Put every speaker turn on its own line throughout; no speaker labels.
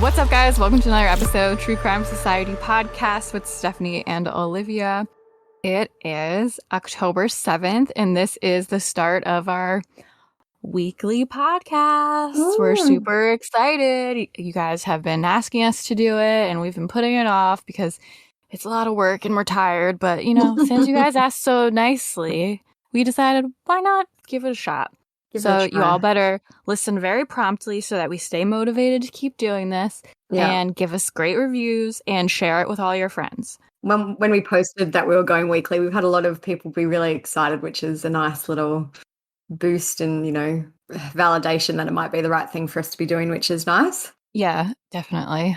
What's up, guys? Welcome to another episode True Crime Society podcast with Stephanie and Olivia. It is October 7th, and this is the start of our weekly podcast. We're super excited. You guys have been asking us to do it, and we've been putting it off because it's a lot of work and we're tired. But, since you guys asked so nicely, we decided, why not give it a shot? So you all better listen very promptly so that we stay motivated to keep doing this and give us great reviews and share it with all your friends.
When we posted that we were going weekly, we've had a lot of people be really excited, which is a nice little boost and, validation that it might be the right thing for us to be doing, which is nice.
Yeah, definitely.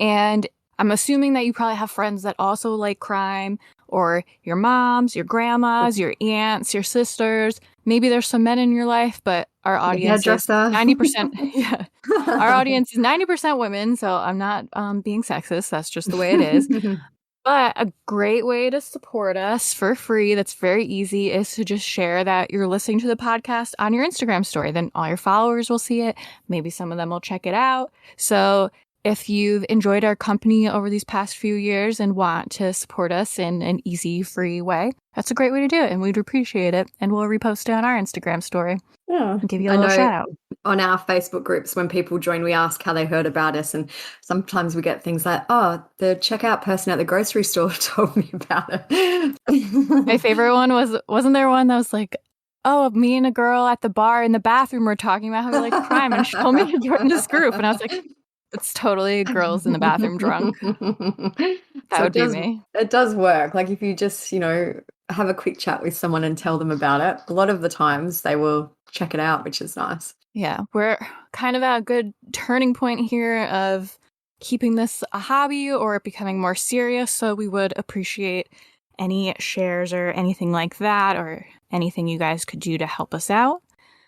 And I'm assuming that you probably have friends that also like crime, or your moms, your grandmas, your aunts, your sisters. Maybe there's some men in your life, but our audience is 90%. Our audience is 90% women, so I'm not being sexist. That's just the way it is. But a great way to support us for free, that's very easy, is to just share that you're listening to the podcast on your Instagram story. Then all your followers will see it. Maybe some of them will check it out. So if you've enjoyed our company over these past few years and want to support us in an easy, free way, that's a great way to do it, and we'd appreciate it. And we'll repost it on our Instagram story.
Yeah,
and give you a little shout out.
On our Facebook groups, when people join, we ask how they heard about us, and sometimes we get things like, "Oh, the checkout person at the grocery store told me about it."
My favorite one wasn't there one that was like, "Oh, me and a girl at the bar in the bathroom were talking about how we like crime, and she told me to join this group," and I was like, it's totally girls in the bathroom drunk. That would be me.
It does work. Like if you just, have a quick chat with someone and tell them about it, a lot of the times they will check it out, which is nice.
Yeah, we're kind of at a good turning point here of keeping this a hobby or becoming more serious. So we would appreciate any shares or anything like that, or anything you guys could do to help us out.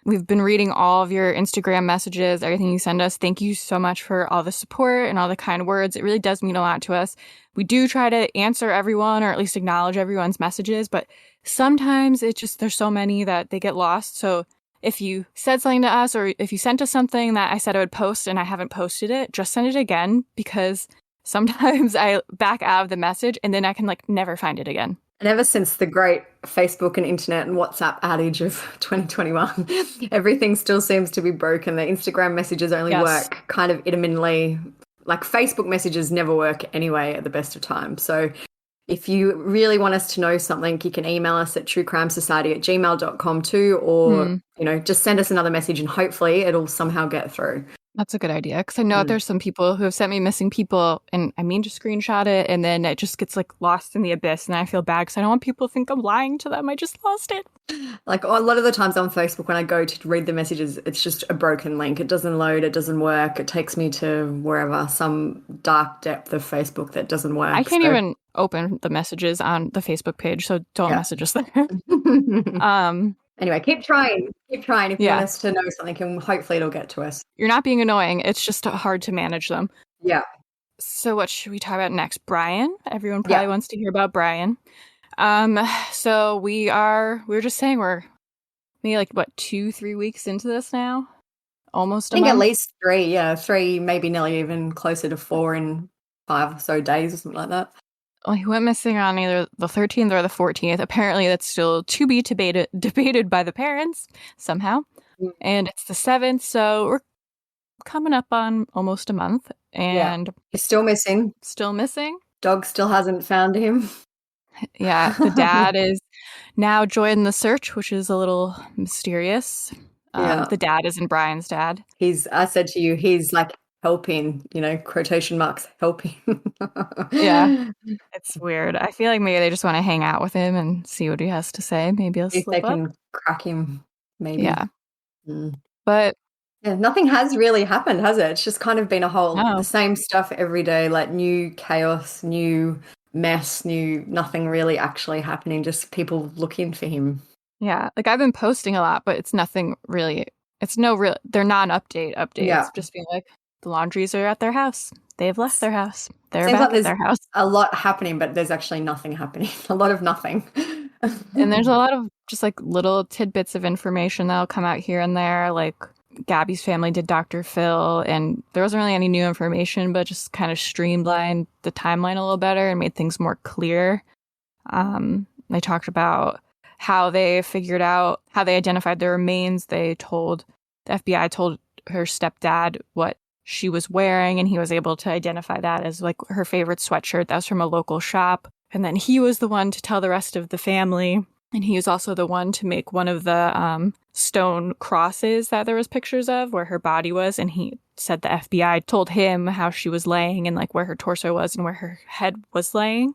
We've been reading all of your Instagram messages, everything you send us. Thank you so much for all the support and all the kind words. It really does mean a lot to us. We do try to answer everyone, or at least acknowledge everyone's messages, but sometimes there's so many that they get lost. So if you said something to us, or if you sent us something that I said I would post and I haven't posted it, just send it again, because sometimes I back out of the message and then I can never find it again.
And ever since the great Facebook and internet and WhatsApp adage of 2021, everything still seems to be broken. The Instagram messages only work kind of intermittently. Like Facebook messages never work anyway at the best of times. So if you really want us to know something, you can email us at truecrimesociety@gmail.com too, or, just send us another message and hopefully it'll somehow get through.
That's a good idea, because I know there's some people who have sent me missing people, and I mean to screenshot it, and then it just gets lost in the abyss, and I feel bad because I don't want people to think I'm lying to them. I just lost it.
A lot of the times on Facebook, when I go to read the messages, it's just a broken link. It doesn't load, it doesn't work. It takes me to wherever, some dark depth of Facebook that doesn't work.
I can't even open the messages on the Facebook page, so don't message us there.
Anyway, keep trying if you want us to know something, and hopefully it'll get to us.
You're not being annoying. It's just hard to manage them.
Yeah.
So what should we talk about next? Brian? Everyone probably wants to hear about Brian. So we're just saying we're maybe 2-3 weeks into this now? Almost a month?
At least 3, maybe nearly even closer to 4 in 5 or so days or something like that.
Well, he went missing on either the 13th or the 14th. Apparently, that's still to be debated by the parents somehow. And it's the 7th, so we're coming up on almost a month. And
he's still missing.
Still missing.
Dog still hasn't found him.
Yeah, the dad is now joined the search, which is a little mysterious. The dad isn't Brian's dad.
I said to you, he's helping, quotation marks, helping.
Yeah, it's weird. I feel like maybe they just want to hang out with him and see what he has to say. Maybe he'll slip up. If they can
crack him, maybe.
Yeah. But
nothing has really happened, has it? It's just kind of been the same stuff every day, new chaos, new mess, nothing really actually happening, just people looking for him.
Yeah, I've been posting a lot, but it's nothing really. It's they're non-updates. Yeah. Just being the Laundries are at their house. They've left their house. They're back at their house.
A lot happening, but there's actually nothing happening. A lot of nothing.
And there's a lot of just little tidbits of information that'll come out here and there. Gabby's family did Dr. Phil, and there wasn't really any new information, but just kind of streamlined the timeline a little better and made things more clear. They talked about how they figured out how they identified the remains. The FBI told her stepdad what she was wearing, and he was able to identify that as like her favorite sweatshirt. That was from a local shop. And then he was the one to tell the rest of the family. And he was also the one to make one of the stone crosses that there was pictures of where her body was. And he said the FBI told him how she was laying and like where her torso was and where her head was laying.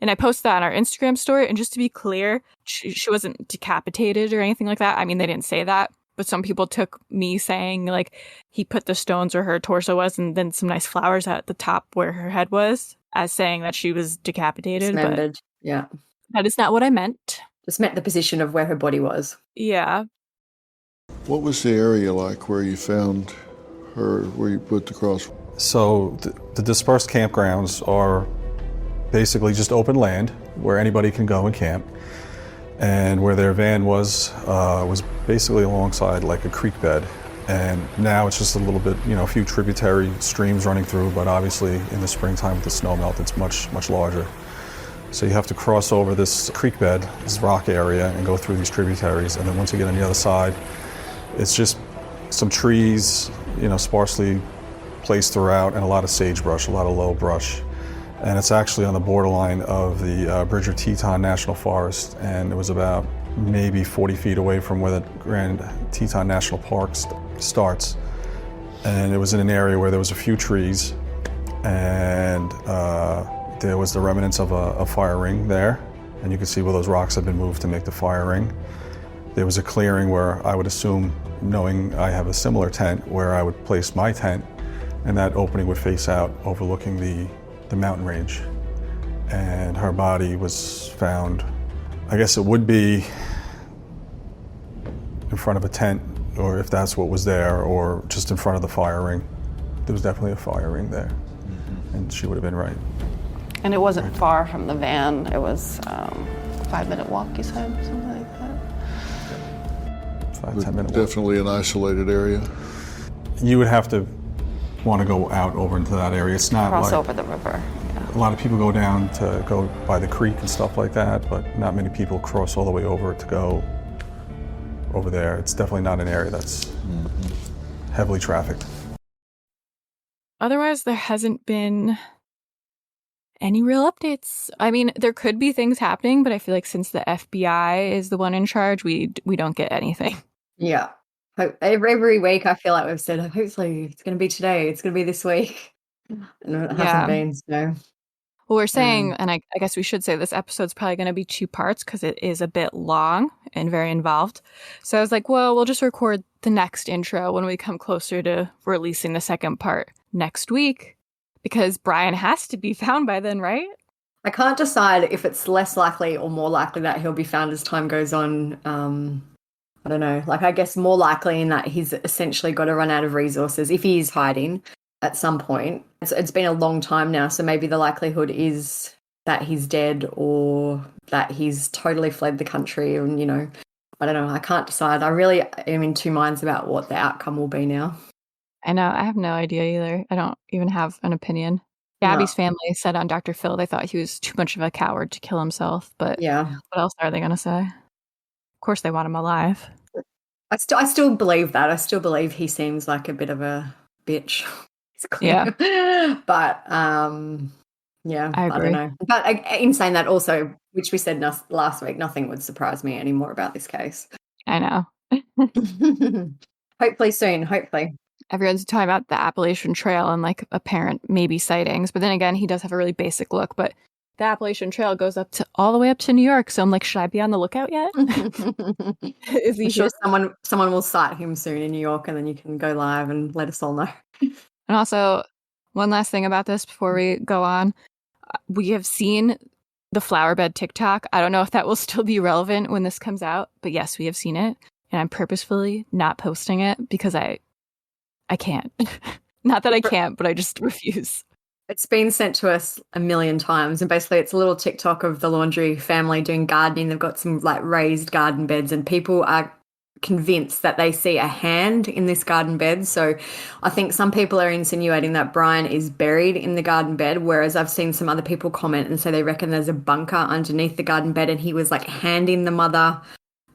And I posted that on our Instagram story. And just to be clear, she wasn't decapitated or anything like that. I mean, they didn't say that. But some people took me saying like he put the stones where her torso was and then some nice flowers at the top where her head was as saying that she was decapitated.
Dismembered.
But
yeah.
That is not what I meant.
Just meant the position of where her body was.
Yeah.
What was the area like where you found her, where you put the cross?
So the dispersed campgrounds are basically just open land where anybody can go and camp. And where their van was basically alongside like a creek bed. And now it's just a little bit, a few tributary streams running through, but obviously in the springtime with the snow melt, it's much, much larger. So you have to cross over this creek bed, this rock area, and go through these tributaries. And then once you get on the other side, it's just some trees, sparsely placed throughout, and a lot of sagebrush, a lot of low brush. And it's actually on the borderline of the Bridger Teton National Forest, and it was about maybe 40 feet away from where the Grand Teton National Park starts. And it was in an area where there was a few trees, and there was the remnants of a fire ring there, and you can see where those rocks had been moved to make the fire ring. There was a clearing where I would assume, knowing I have a similar tent, where I would place my tent, and that opening would face out overlooking the mountain range. And her body was found, I guess it would be in front of a tent, or if that's what was there, or just in front of the fire ring. There was definitely a fire ring there, and she would have been right.
And it wasn't far from the van. It was a 5-minute walk, you said, something like that?
5-10 minute walk.
Definitely an isolated area.
You would have to want to go out over into that area. It's not
Cross
like
over the river. Yeah.
a lot of people go down to go by the creek and stuff like that, but not many people cross all the way over to go over there. It's definitely not an area that's heavily trafficked.
Otherwise, there hasn't been any real updates. I mean, there could be things happening, but I feel like since the FBI is the one in charge, we don't get anything.
Yeah. Every week I feel like we've said, hopefully it's going to be today, it's going to be this week. And it hasn't been, so.
Well, we're saying, and I guess we should say this episode's probably going to be 2 parts because it is a bit long and very involved. So I was like, well, we'll just record the next intro when we come closer to releasing the second part next week because Brian has to be found by then, right?
I can't decide if it's less likely or more likely that he'll be found as time goes on. I don't know. Like, I guess more likely in that he's essentially got to run out of resources if he is hiding at some point. It's been a long time now, so maybe the likelihood is that he's dead or that he's totally fled the country. And, I don't know. I can't decide. I really am in 2 minds about what the outcome will be now.
I know. I have no idea either. I don't even have an opinion. Gabby's family said on Dr. Phil they thought he was too much of a coward to kill himself. But
yeah,
what else are they going to say? Of course they want him alive.
I still believe that. I still believe he seems like a bit of a bitch.
Yeah.
But, yeah,
I agree.
don't know. But in saying that also, which we said last week, nothing would surprise me anymore about this case.
I know.
Hopefully soon, hopefully.
Everyone's talking about the Appalachian Trail and like apparent maybe sightings. But then again, he does have a really basic look. But the Appalachian Trail goes all the way up to New York. So I'm like, should I be on the lookout yet? Is he
I'm sure someone will sight him soon in New York and then you can go live and let us all know.
And also, one last thing about this before we go on. We have seen the flowerbed TikTok. I don't know if that will still be relevant when this comes out. But yes, we have seen it. And I'm purposefully not posting it because I can't. Not that I can't, but I just refuse.
It's been sent to us a million times, and basically it's a little TikTok of the Laundrie family doing gardening. They've got some like raised garden beds, and people are convinced that they see a hand in this garden bed. So I think some people are insinuating that Brian is buried in the garden bed, whereas I've seen some other people comment and say they reckon there's a bunker underneath the garden bed and he was like handing the mother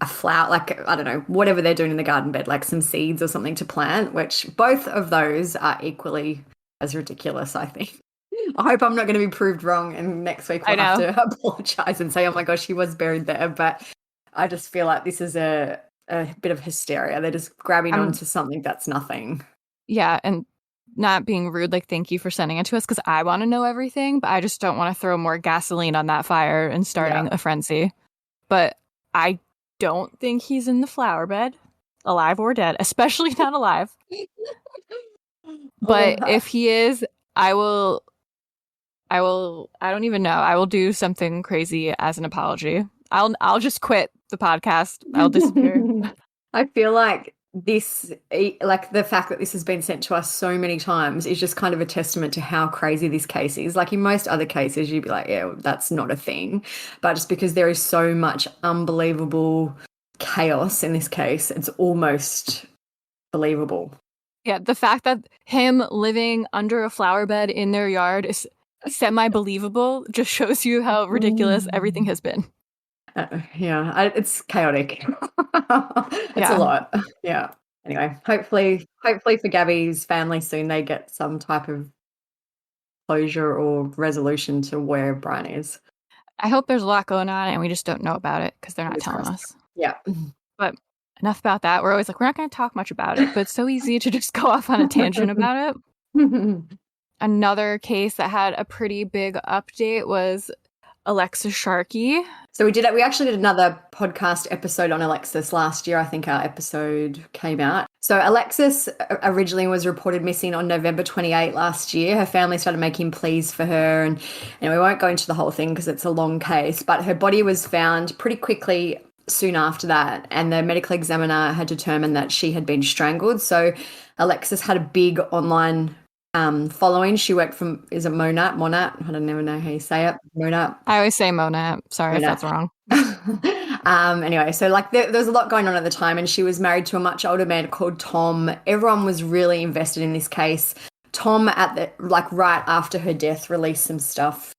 a flower, like, I don't know, whatever they're doing in the garden bed, like some seeds or something to plant, which both of those are equally as ridiculous, I think. I hope I'm not going to be proved wrong and next week we'll have to apologise and say, oh my gosh, he was buried there. But I just feel like this is a bit of hysteria. They're just grabbing onto something that's nothing.
Yeah, and not being rude, like, thank you for sending it to us because I want to know everything, but I just don't want to throw more gasoline on that fire and starting a frenzy. But I don't think he's in the flower bed, alive or dead, especially not alive. But if he is, I don't even know. I will do something crazy as an apology. I'll just quit the podcast. I'll disappear.
I feel like this, like the fact that this has been sent to us so many times is just kind of a testament to how crazy this case is. Like in most other cases, you'd be like, yeah, that's not a thing. But just because there is so much unbelievable chaos in this case, it's almost believable.
Yeah, the fact that him living under a flower bed in their yard is semi-believable just shows you how ridiculous everything has been.
It's chaotic. It's a lot. Yeah. Anyway, hopefully for Gabby's family soon they get some type of closure or resolution to where Brian is.
I hope there's a lot going on and we just don't know about it because they're not telling us.
Yeah.
But enough about that. We're always like, we're not going to talk much about it, but it's so easy to just go off on a tangent about it. Another case that had a pretty big update was Alexis Sharkey.
So we actually did another podcast episode on Alexis last year. I think our episode came out. So Alexis originally was reported missing on November 28 last year. Her family started making pleas for her, and we won't go into the whole thing because it's a long case, but her body was found pretty quickly soon after that, and the medical examiner had determined that she had been strangled. So Alexis had a big online following. She worked from, is it Monat? I don't never know how you say it. Monat.
I always say Monat. Sorry if that's wrong.
Anyway, so like there was a lot going on at the time, and she was married to a much older man called Tom. Everyone was really invested in this case. Tom, right after her death, released some stuff,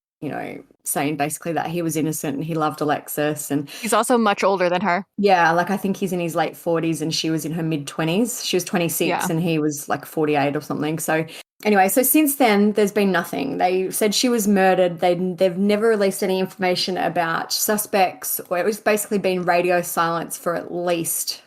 saying basically that he was innocent and he loved Alexis. And
he's also much older than her.
Yeah, like I think he's in his late 40s and she was in her mid-20s. She was 26 and he was like 48 or something. So anyway, so since then, there's been nothing. They said she was murdered. They've never released any information about suspects, or it was basically been radio silence for at least,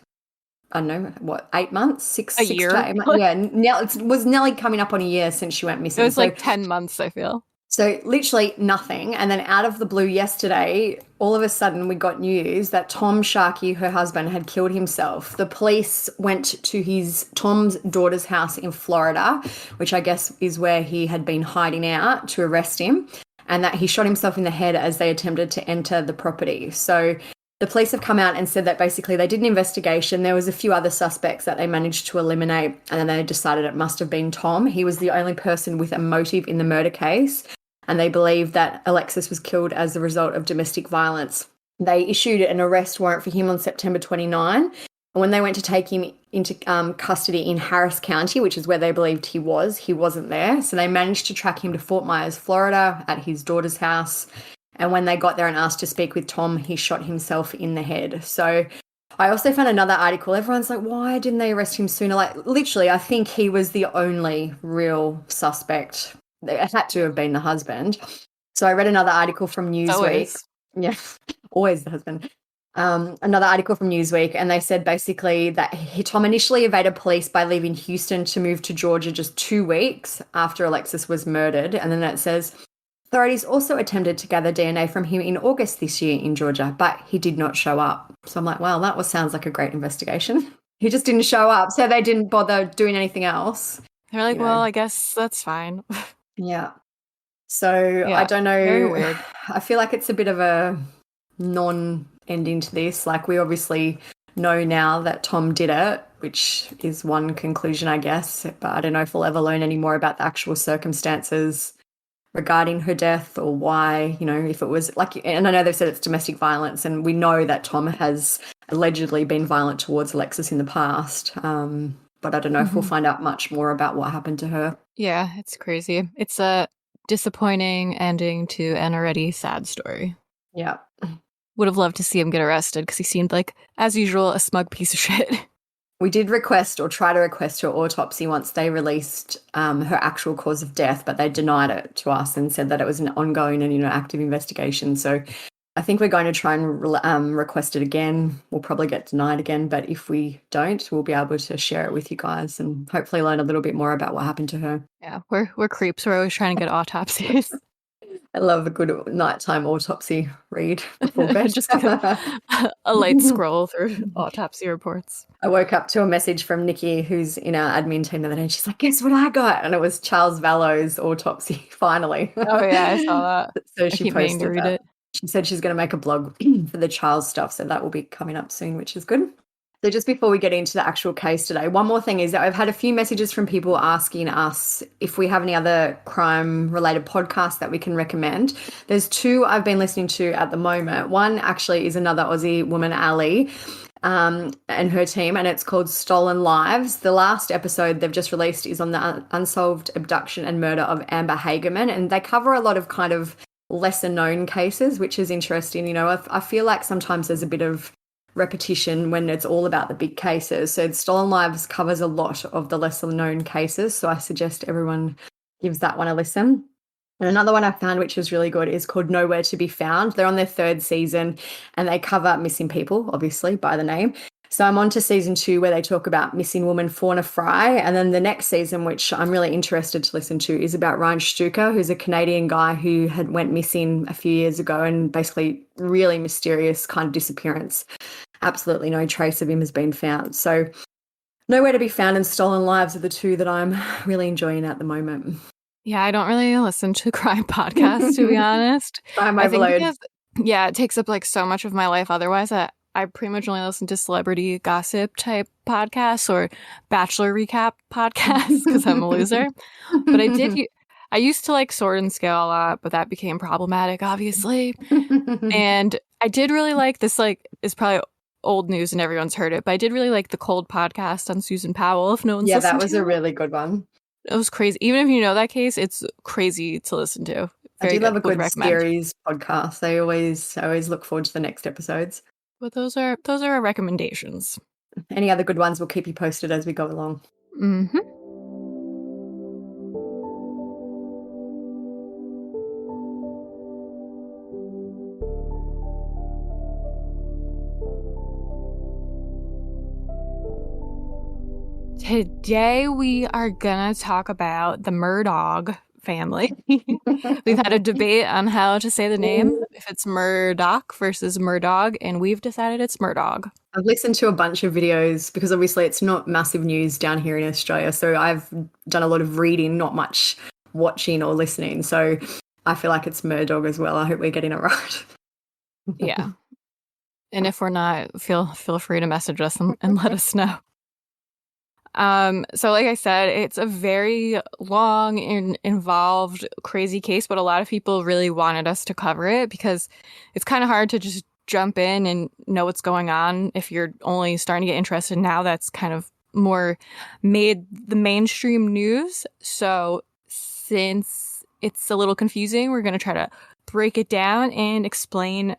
I don't know, 8 months?
A year?
To 8 months. Yeah, it was nearly coming up on a year since she went missing.
It was like 10 months, I feel.
So literally nothing. And then out of the blue yesterday, all of a sudden we got news that Tom Sharkey, her husband, had killed himself. The police went to Tom's daughter's house in Florida, which I guess is where he had been hiding out, to arrest him, and that he shot himself in the head as they attempted to enter the property. So the police have come out and said that basically they did an investigation. There was a few other suspects that they managed to eliminate, and then they decided it must have been Tom. He was the only person with a motive in the murder case, and they believe that Alexis was killed as a result of domestic violence. They issued an arrest warrant for him on September 29, and when they went to take him into custody in Harris County, which is where they believed he wasn't there. So they managed to track him to Fort Myers, Florida, at his daughter's house. And when they got there and asked to speak with Tom, he shot himself in the head. So I also found another article. Everyone's like, why didn't they arrest him sooner? Like, literally, I think he was the only real suspect. It had to have been the husband. So I read another article from Newsweek.
Always.
Yeah, always the husband. Another article from Newsweek, and they said basically that Tom initially evaded police by leaving Houston to move to Georgia just 2 weeks after Alexis was murdered. And then it says, authorities also attempted to gather DNA from him in August this year in Georgia, but he did not show up. So I'm like, wow, sounds like a great investigation. He just didn't show up, so they didn't bother doing anything else.
They're like, well, I guess that's fine.
Yeah. So I don't know.
Very weird.
I feel like it's a bit of a non-ending to this. Like, we obviously know now that Tom did it, which is one conclusion, I guess. But I don't know if we'll ever learn any more about the actual circumstances regarding her death, or why, if it was like, and I know they've said it's domestic violence, and we know that Tom has allegedly been violent towards Alexis in the past. But I don't know if we'll find out much more about what happened to her.
Yeah, it's crazy. It's a disappointing ending to an already sad story.
Yeah.
Would have loved to see him get arrested because he seemed like, as usual, a smug piece of shit.
We did request or try to request her autopsy once they released her actual cause of death, but they denied it to us and said that it was an ongoing and, active investigation. So I think we're going to try and request it again. We'll probably get denied again, but if we don't, we'll be able to share it with you guys and hopefully learn a little bit more about what happened to her.
Yeah, we're creeps. We're always trying to get autopsies.
I love a good nighttime autopsy read before bed.
Just a light scroll through autopsy reports.
I woke up to a message from Nikki, who's in our admin team the other day, and she's like, guess what I got? And it was Charles Vallow's autopsy, finally.
Oh, yeah, I saw that.
So
I
she
keep meaning
posted
to read
that.
it.
She said she's going to make a blog for the Charles stuff, so that will be coming up soon, which is good. So just before we get into the actual case today, one more thing is that I've had a few messages from people asking us if we have any other crime-related podcasts that we can recommend. There's 2 I've been listening to at the moment. One actually is another Aussie woman, Ali, and her team, and it's called Stolen Lives. The last episode they've just released is on the unsolved abduction and murder of Amber Hagerman, and they cover a lot of kind of lesser-known cases, which is interesting. I feel like sometimes there's a bit of repetition when it's all about the big cases. So Stolen Lives covers a lot of the lesser known cases. So I suggest everyone gives that one a listen. And another one I found which was really good is called Nowhere to Be Found. They're on their 3rd season and they cover missing people, obviously, by the name. So I'm on to season 2 where they talk about missing woman Fauna Fry. And then the next season, which I'm really interested to listen to, is about Ryan Stuker, who's a Canadian guy who went missing a few years ago and basically really mysterious kind of disappearance. Absolutely no trace of him has been found. So Nowhere to Be Found and Stolen Lives are the 2 that I'm really enjoying at the moment.
Yeah, I don't really listen to crime podcasts, to be honest.
I'm
I
overload.
think because, it takes up like so much of my life. Otherwise, I pretty much only listen to celebrity gossip type podcasts or Bachelor recap podcasts because I'm a loser. But I used to like Sword and Scale a lot, but that became problematic, obviously. And I did really like this, like, is probably old news and everyone's heard it, but I did really like the Cold podcast on Susan Powell, if no one's listened to it.
Yeah, that was a really good one.
It was crazy. Even if you know that case, it's crazy to listen to.
I do love a good series podcast. I always look forward to the next episodes.
But those are our recommendations.
Any other good ones, we'll keep you posted as we go along.
Mm-hmm. Today we are gonna talk about the Murdaugh family. We've had a debate on how to say the name, if it's Murdoch versus Murdaugh, and we've decided it's Murdaugh.
I've listened to a bunch of videos because obviously it's not massive news down here in Australia, so I've done a lot of reading, not much watching or listening, so I feel like it's Murdaugh as well. I hope we're getting it right.
Yeah. And if we're not, feel free to message us and let us know. So like I said, it's a very long and involved, crazy case, but a lot of people really wanted us to cover it because it's kind of hard to just jump in and know what's going on if you're only starting to get interested now. That's kind of more made the mainstream news. So since it's a little confusing, we're going to try to break it down and explain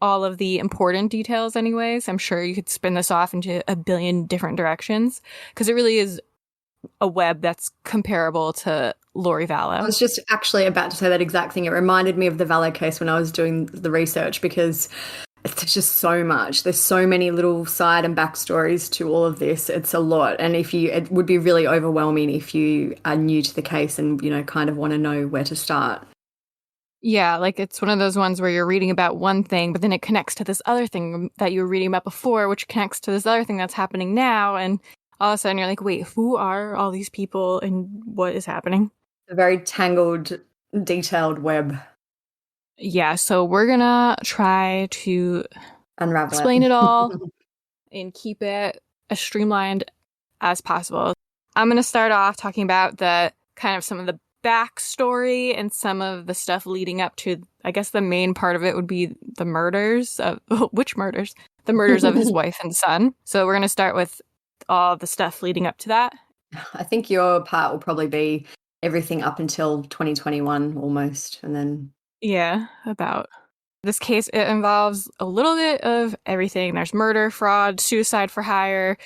all of the important details anyways. I'm sure you could spin this off into a billion different directions because it really is a web that's comparable to Lori Vallow.
I was just actually about to say that exact thing. It reminded me of the Vallow case when I was doing the research because it's just so much. There's so many little side and backstories to all of this. It's a lot. And it would be really overwhelming if you are new to the case and, kind of want to know where to start.
Yeah, like it's one of those ones where you're reading about one thing, but then it connects to this other thing that you were reading about before, which connects to this other thing that's happening now. And all of a sudden you're like, wait, who are all these people and what is happening?
A very tangled, detailed web.
Yeah, so we're going to try to explain it all and keep it as streamlined as possible. I'm going to start off talking about the kind of some of the backstory and some of the stuff leading up to, I guess the main part of it would be the murders. Which murders? the murders of his wife and son. So we're going to start with all the stuff leading up to that.
I think your part will probably be everything up until 2021 almost, and then...
Yeah, about. This case, it involves a little bit of everything. There's murder, fraud, suicide for hire,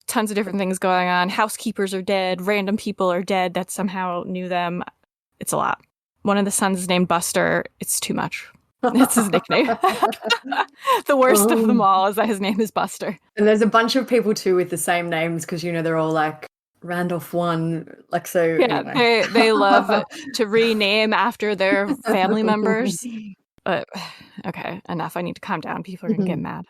tons of different things going on. Housekeepers are dead. Random people are dead that somehow knew them. It's a lot. One of the sons is named Buster. It's too much. That's his nickname. The worst of them all is that his name is Buster.
And there's a bunch of people too with the same names because, you know, they're all like Randolph one, like so.
Yeah,
anyway.
they love to rename after their family members. But okay, enough. I need to calm down. People are going to get mad.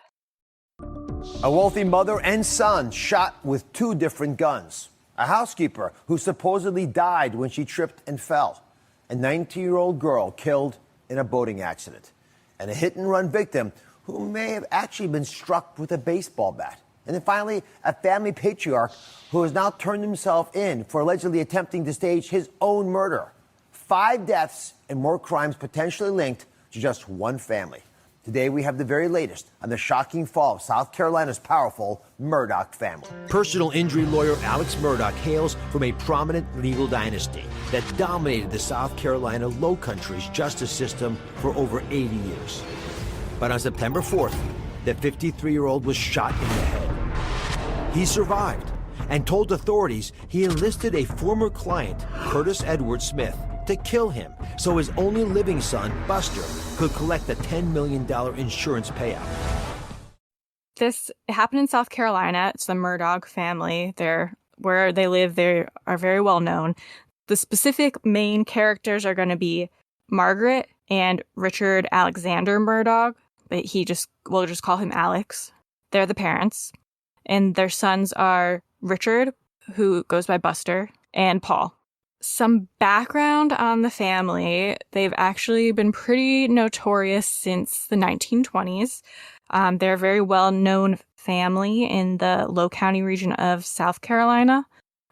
A wealthy mother and son shot with 2 different guns. A housekeeper who supposedly died when she tripped and fell. A 19-year-old girl killed in a boating accident. And a hit-and-run victim who may have actually been struck with a baseball bat. And then finally, a family patriarch who has now turned himself in for allegedly attempting to stage his own murder. 5 deaths and more crimes potentially linked to just one family. Today, we have the very latest on the shocking fall of South Carolina's powerful Murdaugh family. Personal injury lawyer Alex Murdaugh hails from a prominent legal dynasty that dominated the South Carolina Low Country's justice system for over 80 years. But on September 4th, the 53-year-old was shot in the head. He survived and told authorities he enlisted a former client, Curtis Edward Smith, to kill him so his only living son, Buster, could collect a $10 million insurance payout.
This happened in South Carolina. It's the Murdaugh family. Where they live, they are very well known. The specific main characters are going to be Margaret and Richard Alexander Murdaugh, but we'll just call him Alex. They're the parents. And their sons are Richard, who goes by Buster, and Paul. Some background on the family. They've actually been pretty notorious since the 1920s. They're a very well-known family in the Low County region of South Carolina.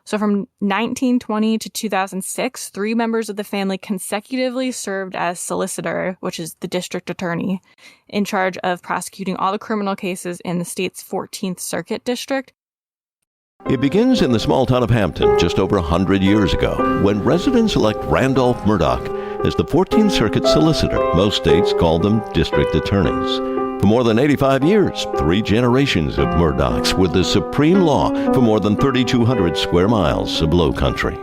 So from 1920 to 2006, 3 members of the family consecutively served as solicitor, which is the district attorney, in charge of prosecuting all the criminal cases in the state's 14th Circuit District.
It begins in the small town of Hampton just over 100 years ago when residents elect Randolph Murdaugh as the 14th Circuit solicitor. Most states call them district attorneys. For more than 85 years, 3 generations of Murdaughs were the supreme law for more than 3,200 square miles of Low Country.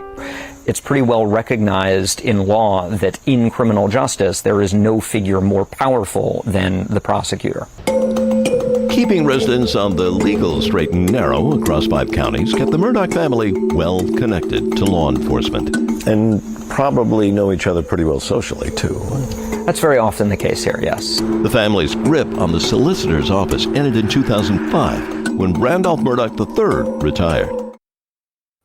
It's pretty well recognized in law that in criminal justice, there is no figure more powerful than the prosecutor.
Keeping residents on the legal straight and narrow across 5 counties kept the Murdaugh family well connected to law enforcement.
And probably know each other pretty well socially, too.
That's very often the case here, yes.
The family's grip on the solicitor's office ended in 2005 when Randolph Murdaugh III retired.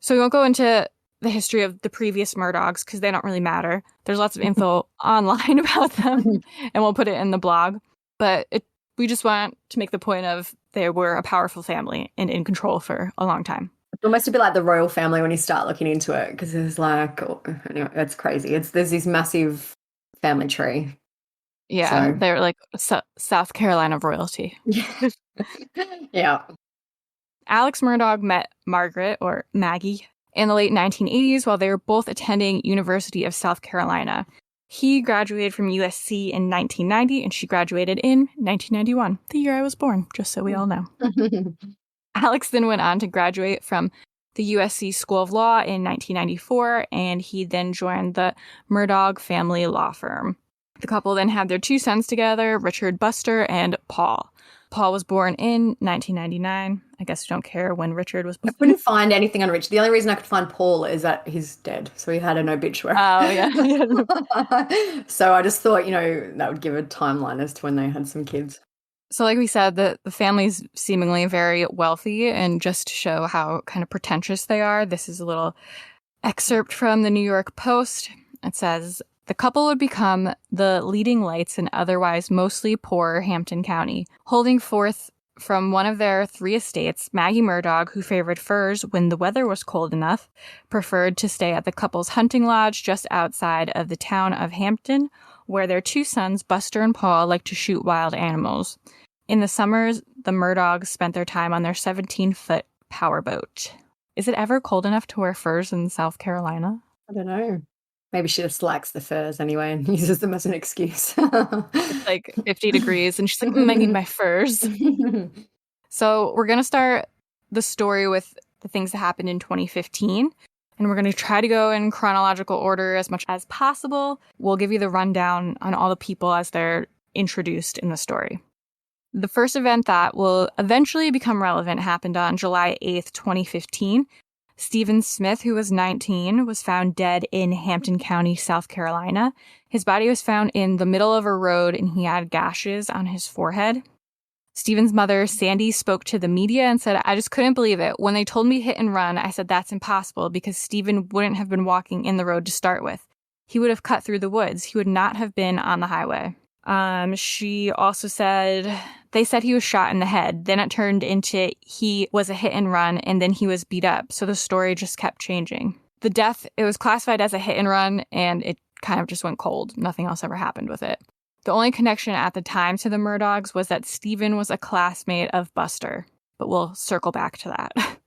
So we won't go into the history of the previous Murdaughs because they don't really matter. There's lots of info online about them, and we'll put it in the blog. But we just want to make the point of they were a powerful family and in control for a long time.
It's almost a bit like the royal family when you start looking into it, because it's like, anyway, it's crazy. There's this massive family tree.
Yeah, they're like South Carolina royalty.
Yeah.
Alex Murdaugh met Margaret, or Maggie, in the late 1980s while they were both attending University of South Carolina. He graduated from USC in 1990, and she graduated in 1991, the year I was born, just so we all know. Alex then went on to graduate from the USC School of Law in 1994, and he then joined the Murdaugh family law firm. The couple then had their 2 sons together, Richard Buster and Paul. Paul was born in 1999. I guess we don't care when Richard was born.
I couldn't find anything on Richard. The only reason I could find Paul is that he's dead. So he had an obituary.
Oh, yeah.
So I just thought, that would give a timeline as to when they had some kids.
So like we said, the family's seemingly very wealthy, and just to show how kind of pretentious they are, this is a little excerpt from the New York Post. It says, "The couple would become the leading lights in otherwise mostly poor Hampton County, holding forth from one of their 3 estates. Maggie Murdaugh, who favored furs when the weather was cold enough, preferred to stay at the couple's hunting lodge just outside of the town of Hampton, where their 2 sons, Buster and Paul, liked to shoot wild animals. In the summers, the Murdaughs spent their time on their 17-foot powerboat. Is it ever cold enough to wear furs in South Carolina?
I don't know. Maybe she just likes the furs anyway and uses them as an excuse.
It's like 50 degrees and she's like, I need my furs. So we're going to start the story with the things that happened in 2015. And we're going to try to go in chronological order as much as possible. We'll give you the rundown on all the people as they're introduced in the story. The first event that will eventually become relevant happened on July 8th, 2015. Stephen Smith, who was 19, was found dead in Hampton County, South Carolina. His body was found in the middle of a road and he had gashes on his forehead. Stephen's mother, Sandy, spoke to the media and said, I just couldn't believe it. When they told me hit and run, I said that's impossible because Stephen wouldn't have been walking in the road to start with. He would have cut through the woods. He would not have been on the highway. She also said, they said he was shot in the head. Then it turned into he was a hit and run and then he was beat up. So the story just kept changing. The death, it was classified as a hit and run and it kind of just went cold. Nothing else ever happened with it. The only connection at the time to the Murdaughs was that Stephen was a classmate of Buster, but we'll circle back to that.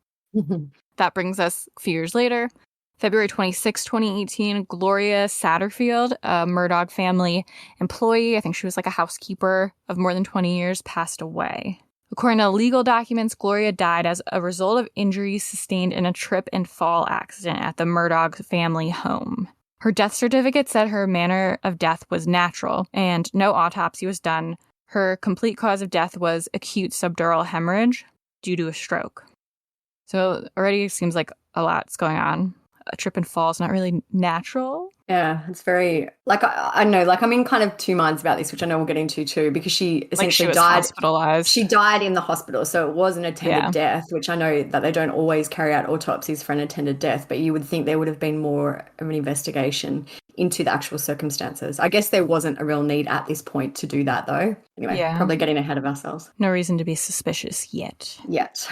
That brings us a few years later. February 26, 2018, Gloria Satterfield, a Murdaugh family employee, I think she was like a housekeeper of more than 20 years, passed away. According to legal documents, Gloria died as a result of injuries sustained in a trip and fall accident at the Murdaugh family home. Her death certificate said her manner of death was natural and no autopsy was done. Her complete cause of death was acute subdural hemorrhage due to a stroke. So already it seems like a lot's going on. A trip and fall is not really natural.
Yeah, it's very, like, I know, like, I'm in kind of two minds about this, which I know we'll get into too, because she essentially
was
died.
Hospitalized.
She died in the hospital, so it was an attended death, which I know that they don't always carry out autopsies for an attended death, but you would think there would have been more of an investigation into the actual circumstances. I guess there wasn't a real need at this point to do that, though. Anyway, probably getting ahead of ourselves.
No reason to be suspicious yet.
Yet.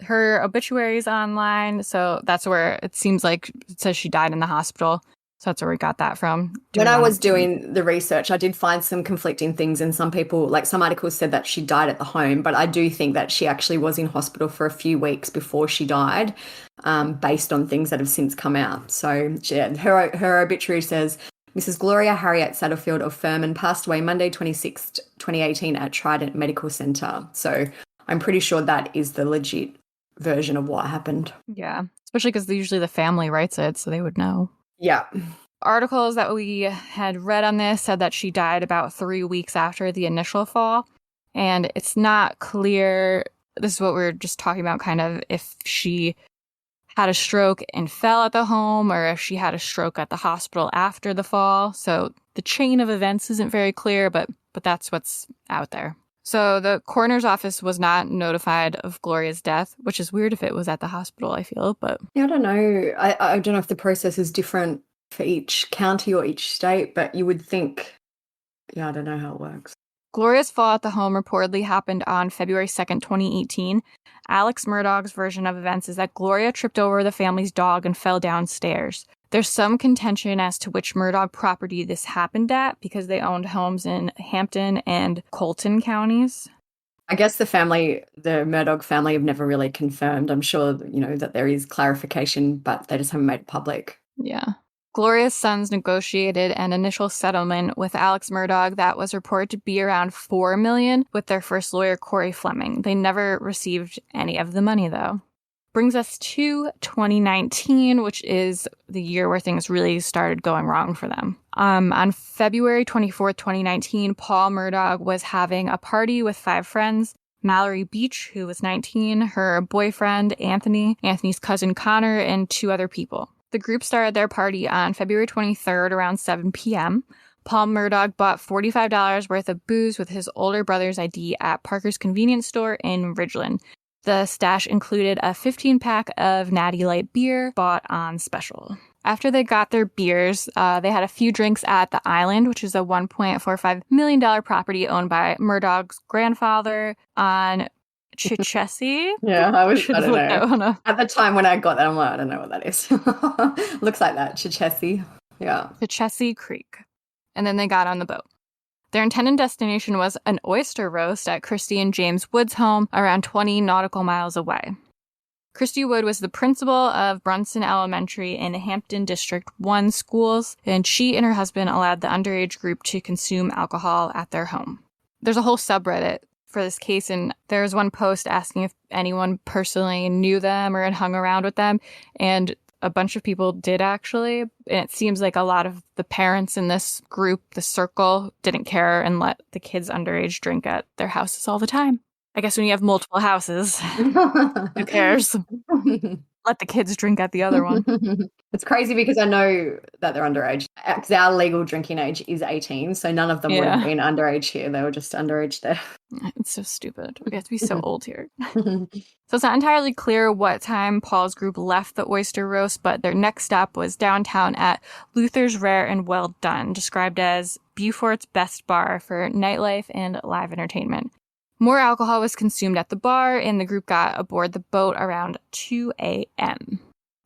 Her obituary is online, so that's where it seems like it says she died in the hospital. So that's where we got that from.
When I was doing the research, I did find some conflicting things, and some people, like some articles said that she died at the home, but I do think that she actually was in hospital for a few weeks before she died, based on things that have since come out. So yeah, her obituary says, Mrs. Gloria Harriet Satterfield of Furman passed away Monday 26th, 2018 at Trident Medical Center. So I'm pretty sure that is the legit version of what happened.
Yeah, especially because usually the family writes it, so they would know.
Yeah.
Articles that we had read on this said that she died about 3 weeks after the initial fall. And it's not clear, this is what we were just talking about, kind of if she had a stroke and fell at the home or if she had a stroke at the hospital after the fall. So the chain of events isn't very clear, but that's what's out there. So the coroner's office was not notified of Gloria's death, which is weird if it was at the hospital, I feel, but...
Yeah, I don't know. I don't know if the process is different for each county or each state, but you would think... Yeah, I don't know how it works.
Gloria's fall at the home reportedly happened on February 2nd, 2018. Alex Murdaugh's version of events is that Gloria tripped over the family's dog and fell downstairs. There's some contention as to which Murdaugh property this happened at because they owned homes in Hampton and Colton counties.
I guess the Murdaugh family have never really confirmed. I'm sure, that there is clarification, but they just haven't made it public.
Yeah. Gloria's sons negotiated an initial settlement with Alex Murdaugh that was reported to be around $4 million with their first lawyer, Corey Fleming. They never received any of the money, though. Brings us to 2019, which is the year where things really started going wrong for them. On February 24th, 2019, Paul Murdaugh was having a party with 5 friends. Mallory Beach, who was 19, her boyfriend, Anthony's cousin Connor, and 2 other people. The group started their party on February 23rd around 7 p.m. Paul Murdaugh bought $45 worth of booze with his older brother's ID at Parker's convenience store in Ridgeland. The stash included a 15-pack of Natty Light beer bought on special. After they got their beers, they had a few drinks at the Island, which is a $1.45 million property owned by Murdaugh's grandfather on Chichessie.
Yeah, I don't know. At the time when I got that, I'm like, I don't know what that is. Looks like that, Chichessie. Yeah.
Chichessie Creek. And then they got on the boat. Their intended destination was an oyster roast at Christy and James Wood's home around 20 nautical miles away. Christy Wood was the principal of Brunson Elementary in Hampton District 1 schools, and she and her husband allowed the underage group to consume alcohol at their home. There's a whole subreddit for this case, and there was one post asking if anyone personally knew them or had hung around with them, and a bunch of people did actually. And it seems like a lot of the parents in this group, the circle, didn't care and let the kids underage drink at their houses all the time. I guess when you have multiple houses, who cares? Let the kids drink at the other one.
It's crazy because I know that they're underage. Because our legal drinking age is 18, so none of them would have been underage here. They were just underage there.
It's so stupid. We have to be so old here. So it's not entirely clear what time Paul's group left the oyster roast, but their next stop was downtown at Luther's Rare and Well Done, described as Beaufort's best bar for nightlife and live entertainment. More alcohol was consumed at the bar, and the group got aboard the boat around 2 a.m.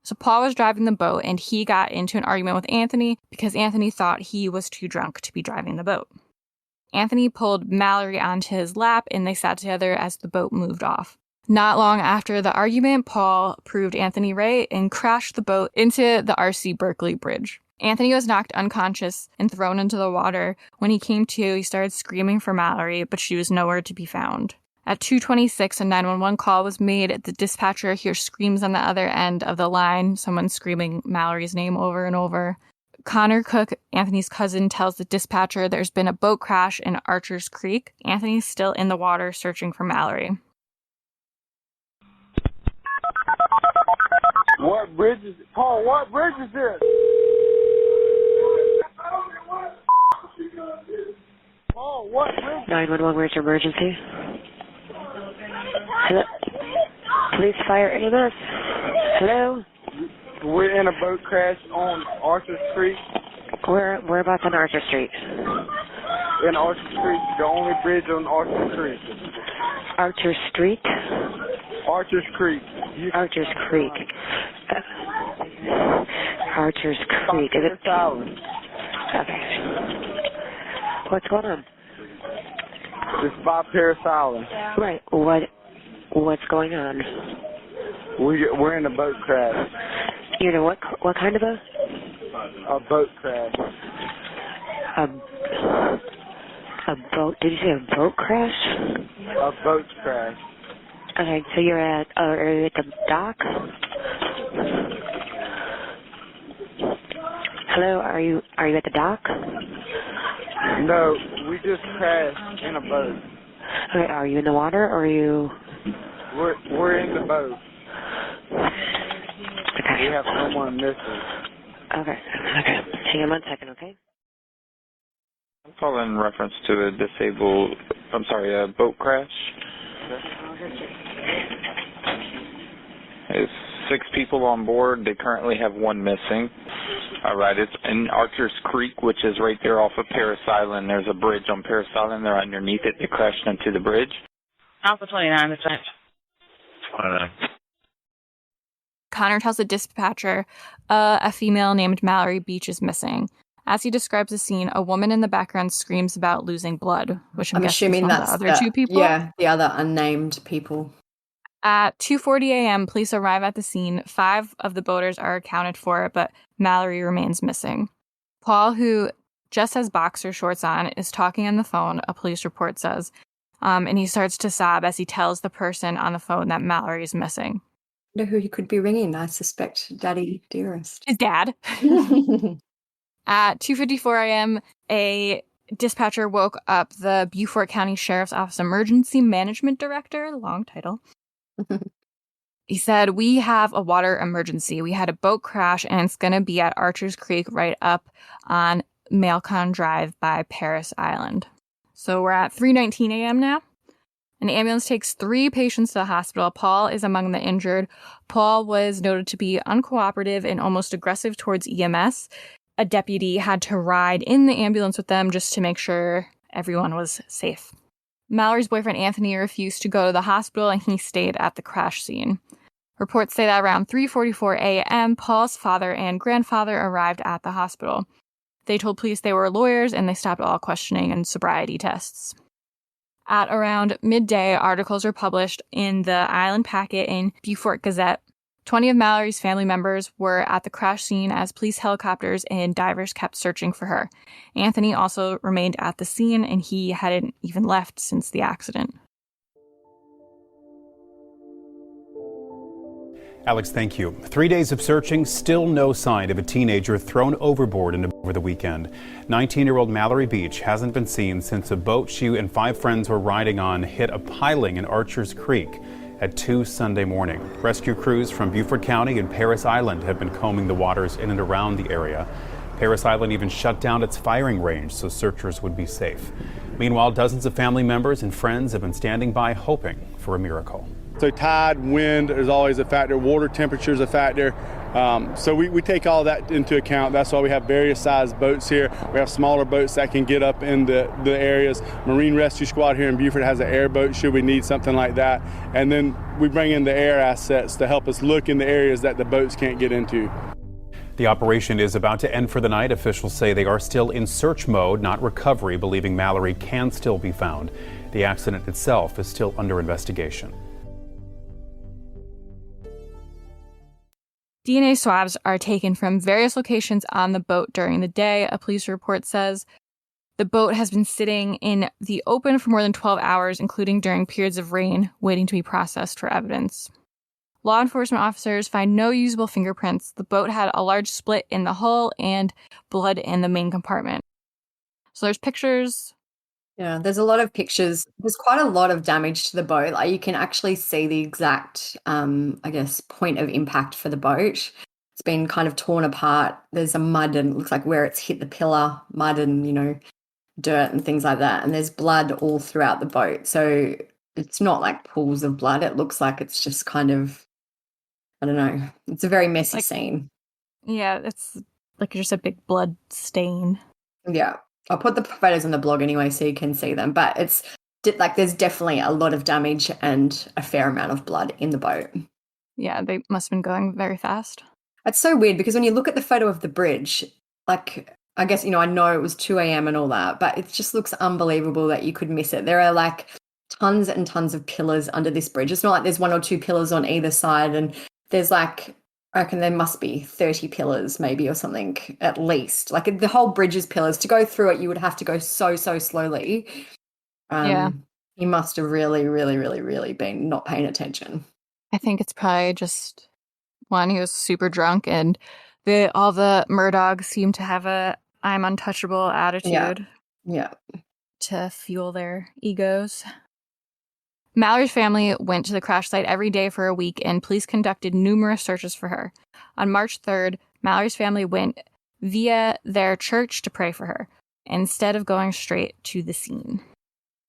So Paul was driving the boat, and he got into an argument with Anthony because Anthony thought he was too drunk to be driving the boat. Anthony pulled Mallory onto his lap, and they sat together as the boat moved off. Not long after the argument, Paul proved Anthony right and crashed the boat into the R.C. Berkeley Bridge. Anthony was knocked unconscious and thrown into the water. When he came to, he started screaming for Mallory, but she was nowhere to be found. At 2:26, a 911 call was made. The dispatcher hears screams on the other end of the line, someone screaming Mallory's name over and over. Connor Cook, Anthony's cousin, tells the dispatcher there's been a boat crash in Archer's Creek. Anthony's still in the water searching for Mallory.
What bridge is it? Paul, what bridge is this? Paul, what bridge?
911, where's your emergency? Hello? Police, fire, EMS. Hello?
We're in a boat crash on Archer Street.
Whereabouts on Archer Street?
In Archer Street, the only bridge on Archer Street.
Archer Street?
Archer's Creek.
Archer's Creek. Archer's Creek. Is it? Okay. What's going on?
It's by Paris Island.
Right. What's going on?
We're in a boat crash.
You know what kind of a?
A boat crash.
A boat? Did you say a boat crash?
A boat crash.
Okay, so you're at the dock? Hello, are you at the dock?
No, we just crashed in a boat.
Okay, are you in the water or are you?
We're in the boat.
Okay.
We have someone missing.
Okay. Hang on 1 second, okay?
I'm calling in reference to a boat crash. There's 6 people on board. They currently have 1 missing. All right, it's in Archer's Creek, which is right there off of Paris Island. There's a bridge on Paris Island. They're underneath it. They crashed into the bridge.
Alpha 29, that's right.
29.
Connor tells the dispatcher a female named Mallory Beach is missing. As he describes the scene, a woman in the background screams about losing blood, which I'm
assuming that's
the other 2 people.
Yeah, the other unnamed people.
At 2:40 a.m., police arrive at the scene. 5 of the boaters are accounted for, but Mallory remains missing. Paul, who just has boxer shorts on, is talking on the phone, a police report says, and he starts to sob as he tells the person on the phone that Mallory is missing.
I know who he could be ringing. I suspect Daddy Dearest.
His dad. At 2:54 a.m., a dispatcher woke up the Beaufort County Sheriff's Office Emergency Management Director, long title. He said, "We have a water emergency. We had a boat crash, and it's going to be at Archer's Creek right up on Malcon Drive by Paris Island." So we're at 3:19 a.m. now. An ambulance takes 3 patients to the hospital. Paul is among the injured. Paul was noted to be uncooperative and almost aggressive towards EMS. A deputy had to ride in the ambulance with them just to make sure everyone was safe. Mallory's boyfriend Anthony refused to go to the hospital, and he stayed at the crash scene. Reports say that around 3:44 a.m., Paul's father and grandfather arrived at the hospital. They told police they were lawyers and they stopped all questioning and sobriety tests. At around midday, articles were published in the Island Packet and Beaufort Gazette. 20 of Mallory's family members were at the crash scene as police helicopters and divers kept searching for her. Anthony also remained at the scene, and he hadn't even left since the accident.
Alex, thank you. 3 days of searching, still no sign of a teenager thrown overboard over the weekend. 19-year-old Mallory Beach hasn't been seen since a boat she and 5 friends were riding on hit a piling in Archers Creek at 2 Sunday morning. Rescue crews from Beaufort County and Paris Island have been combing the waters in and around the area. Paris Island even shut down its firing range so searchers would be safe. Meanwhile, dozens of family members and friends have been standing by hoping for a miracle.
So tide, wind is always a factor. Water temperature is a factor. So we take all that into account. That's why we have various sized boats here. We have smaller boats that can get up in the areas. Marine Rescue Squad here in Beaufort has an airboat should we need something like that. And then we bring in the air assets to help us look in the areas that the boats can't get into.
The operation is about to end for the night. Officials say they are still in search mode, not recovery, believing Mallory can still be found. The accident itself is still under investigation.
DNA swabs are taken from various locations on the boat during the day. A police report says the boat has been sitting in the open for more than 12 hours, including during periods of rain, waiting to be processed for evidence. Law enforcement officers find no usable fingerprints. The boat had a large split in the hull and blood in the main compartment. So there's pictures.
Yeah, there's a lot of pictures. There's quite a lot of damage to the boat. Like you can actually see the exact, point of impact for the boat. It's been kind of torn apart. There's a mud and it looks like where it's hit the pillar, mud and, dirt and things like that. And there's blood all throughout the boat. So it's not like pools of blood. It looks like it's just kind of, I don't know. It's a very messy scene.
Yeah, it's like just a big blood stain.
Yeah. I'll put the photos on the blog anyway so you can see them. But it's like there's definitely a lot of damage and a fair amount of blood in the boat.
Yeah, they must have been going very fast.
It's so weird because when you look at the photo of the bridge, like I guess, I know it was 2 a.m. and all that, but it just looks unbelievable that you could miss it. There are like tons and tons of pillars under this bridge. It's not like there's 1 or 2 pillars on either side, and there's like, I reckon there must be 30 pillars maybe or something at least. Like the whole bridge is pillars. To go through it, you would have to go so slowly. He must have really, really, really, really been not paying attention.
I think it's probably just one, he was super drunk, and all the Murdaughs seem to have a I'm untouchable attitude.
Yeah.
To fuel their egos. Mallory's family went to the crash site every day for a week, and police conducted numerous searches for her. On March 3rd, Mallory's family went via their church to pray for her, instead of going straight to the scene.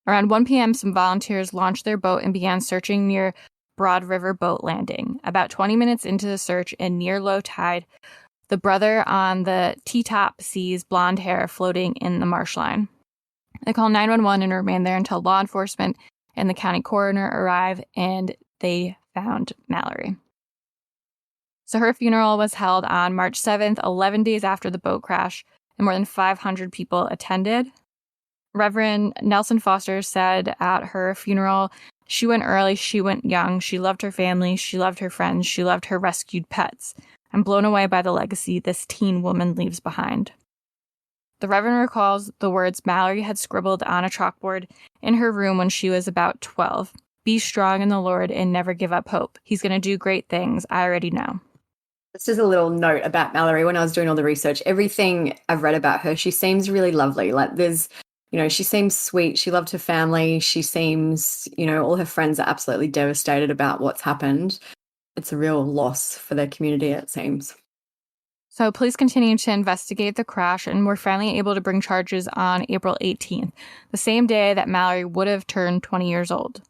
Around 1 p.m., some volunteers launched their boat and began searching near Broad River Boat Landing. About 20 minutes into the search and near low tide, the brother on the T-top sees blonde hair floating in the marshline. They call 911 and remain there until law enforcement and the county coroner arrive, and they found Mallory. So her funeral was held on March 7th, 11 days after the boat crash, and more than 500 people attended. Reverend Nelson Foster said at her funeral, "She went early, she went young, she loved her family, she loved her friends, she loved her rescued pets. I'm blown away by the legacy this teen woman leaves behind." The Reverend recalls the words Mallory had scribbled on a chalkboard in her room when she was about 12. "Be strong in the Lord and never give up hope. He's going to do great things. I already know."
This is a little note about Mallory. When I was doing all the research, everything I've read about her, she seems really lovely. Like there's, she seems sweet. She loved her family. She seems, all her friends are absolutely devastated about what's happened. It's a real loss for their community, it seems.
So police continued to investigate the crash and were finally able to bring charges on April 18th, the same day that Mallory would have turned 20 years old.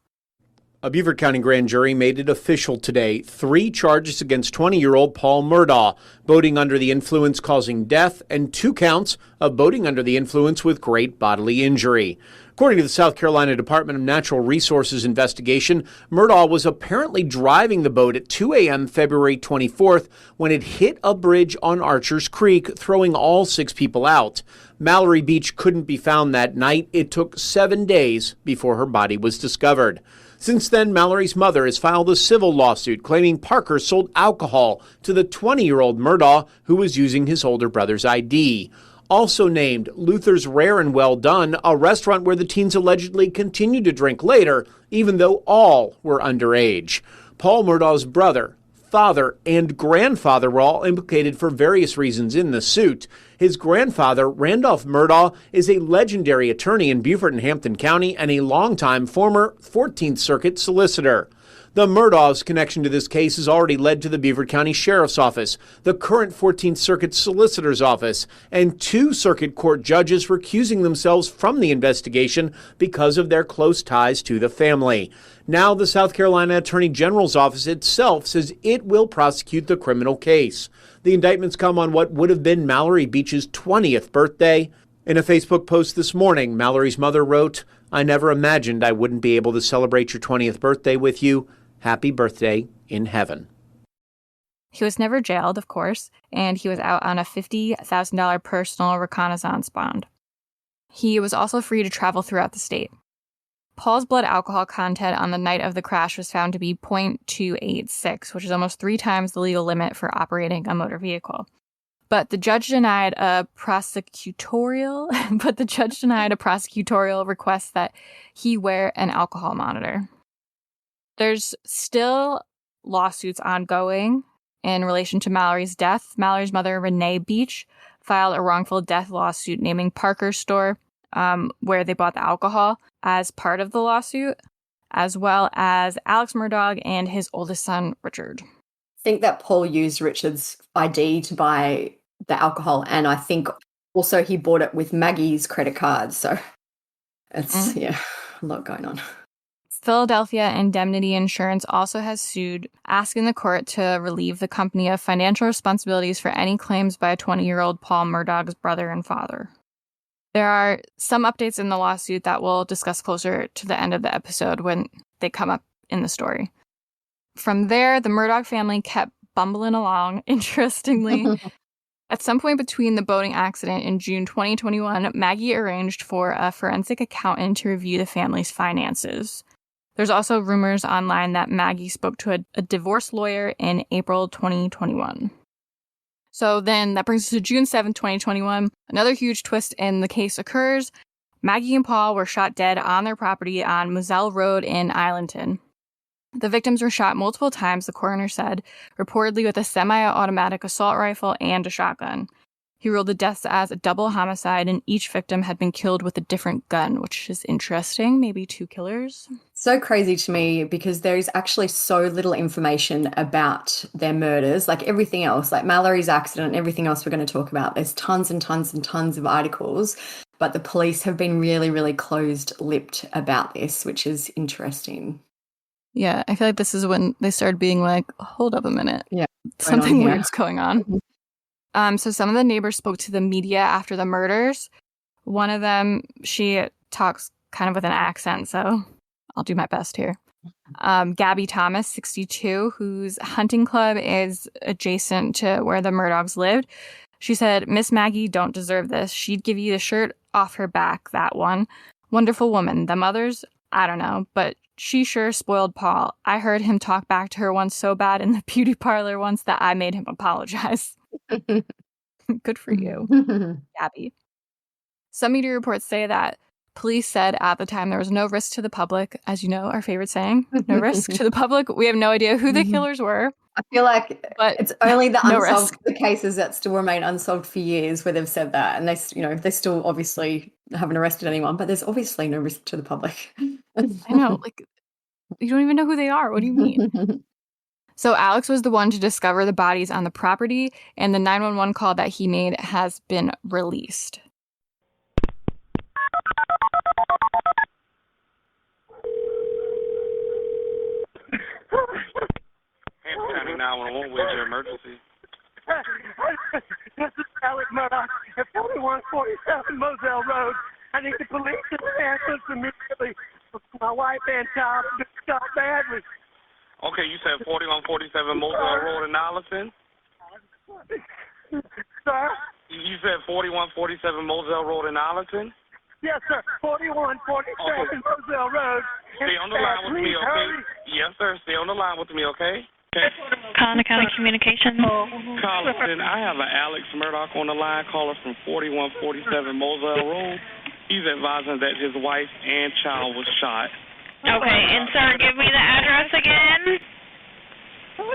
A Beaufort County grand jury made it official today. 3 charges against 20-year-old Paul Murdaugh, boating under the influence causing death, and 2 counts of boating under the influence with great bodily injury. According to the South Carolina Department of Natural Resources investigation, Murdaugh was apparently driving the boat at 2 a.m. February 24th when it hit a bridge on Archers Creek, throwing all 6 people out. Mallory Beach couldn't be found that night. It took 7 days before her body was discovered. Since then, Mallory's mother has filed a civil lawsuit claiming Parker sold alcohol to the 20-year-old Murdaugh, who was using his older brother's ID. Also named Luther's Rare and Well Done, a restaurant where the teens allegedly continued to drink later, even though all were underage. Paul Murdaugh's brother, father, and grandfather were all implicated for various reasons in the suit. His grandfather, Randolph Murdaugh, is a legendary attorney in Beaufort and Hampton County and a longtime former 14th Circuit solicitor. The Murdaugh's connection to this case has already led to the Beaufort County Sheriff's Office, the current 14th Circuit Solicitor's Office, and 2 circuit court judges recusing themselves from the investigation because of their close ties to the family. Now the South Carolina Attorney General's office itself says it will prosecute the criminal case. The indictments come on what would have been Mallory Beach's 20th birthday. In a Facebook post this morning, Mallory's mother wrote, "I never imagined I wouldn't be able to celebrate your 20th birthday with you. Happy birthday in heaven."
He was never jailed, of course, and he was out on a $50,000 personal reconnaissance bond. He was also free to travel throughout the state. Paul's blood alcohol content on the night of the crash was found to be 0.286, which is almost 3 times the legal limit for operating a motor vehicle. But the judge denied a prosecutorial request that he wear an alcohol monitor. There's still lawsuits ongoing in relation to Mallory's death. Mallory's mother, Renee Beach, filed a wrongful death lawsuit naming Parker's store, where they bought the alcohol, as part of the lawsuit, as well as Alex Murdaugh and his oldest son, Richard.
I think that Paul used Richard's ID to buy the alcohol, and I think also he bought it with Maggie's credit card. So it's, a lot going on.
Philadelphia Indemnity Insurance also has sued, asking the court to relieve the company of financial responsibilities for any claims by 20-year-old Paul Murdaugh's brother and father. There are some updates in the lawsuit that we'll discuss closer to the end of the episode when they come up in the story. From there, the Murdaugh family kept bumbling along, interestingly. At some point between the boating accident in June 2021, Maggie arranged for a forensic accountant to review the family's finances. There's also rumors online that Maggie spoke to a divorce lawyer in April 2021. So then that brings us to June 7th, 2021. Another huge twist in the case occurs. Maggie and Paul were shot dead on their property on Moselle Road in Islandton. The victims were shot multiple times, the coroner said, reportedly with a semi-automatic assault rifle and a shotgun. He ruled the deaths as a double homicide, and each victim had been killed with a different gun, which is interesting. Maybe 2 killers.
So crazy to me because there is actually so little information about their murders, like everything else, like Mallory's accident and everything else we're going to talk about. There's tons and tons and tons of articles, but the police have been really, really closed-lipped about this, which is interesting.
Yeah, I feel like this is when they started being like, hold up a minute.
Yeah.
Something weird's going on. So some of the neighbors spoke to the media after the murders. One of them, she talks kind of with an accent, so I'll do my best here. Gabby Thomas, 62, whose hunting club is adjacent to where the Murdaughs lived. She said, "Miss Maggie don't deserve this. She'd give you the shirt off her back, that one. Wonderful woman. Them others, I don't know, but she sure spoiled Paul. I heard him talk back to her once so bad in the beauty parlor once that I made him apologize." Good for you, Gabby. Some media reports say that police said at the time there was no risk to the public. As you know, our favorite saying, no risk to the public. We have no idea who the killers were.
I feel like
but
it's only the
no
unsolved the cases that still remain unsolved for years where they've said that, and they still obviously haven't arrested anyone, but there's obviously no risk to the public.
I know, like, you don't even know who they are. What do you mean? So Alex was the one to discover the bodies on the property, and the 911 call that he made has been released.
Hampton County 911, where's your emergency?
This is Alex Murdaugh at 4147 Moselle Road. I need the police to handle this immediately. My wife and child have been shot badly.
Okay, you said 4147 Moselle Road in Allison?
Sir?
You said 4147 Moselle Road in Allison?
Yes, sir. 4147 Moselle Road.
Stay on the line with me, okay?
Hurry.
Yes, sir. Stay on the line with me, okay?
Conner County Communications.
Carlton, I have an Alex Murdaugh on the line, caller from 4147 Moselle Road. He's advising that his wife and child was shot.
Okay, and sir, give me the address again.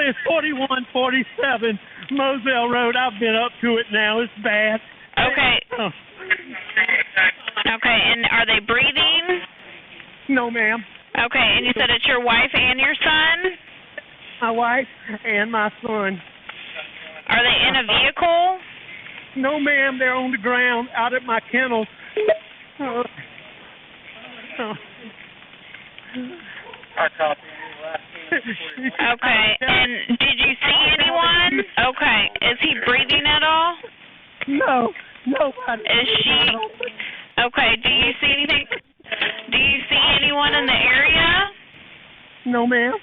It's 4147 Moselle Road. I've been up to it now. It's bad.
Okay. Okay, and are they breathing?
No, ma'am.
Okay, and you said it's your wife and your son?
My wife and my son.
Are they in a vehicle?
No, ma'am. They're on the ground out at my kennel.
Okay, and did you see anyone? Okay, is he breathing at all?
No, nobody.
Is she? Okay, do you see anything? Do you see anyone in the area?
No, ma'am.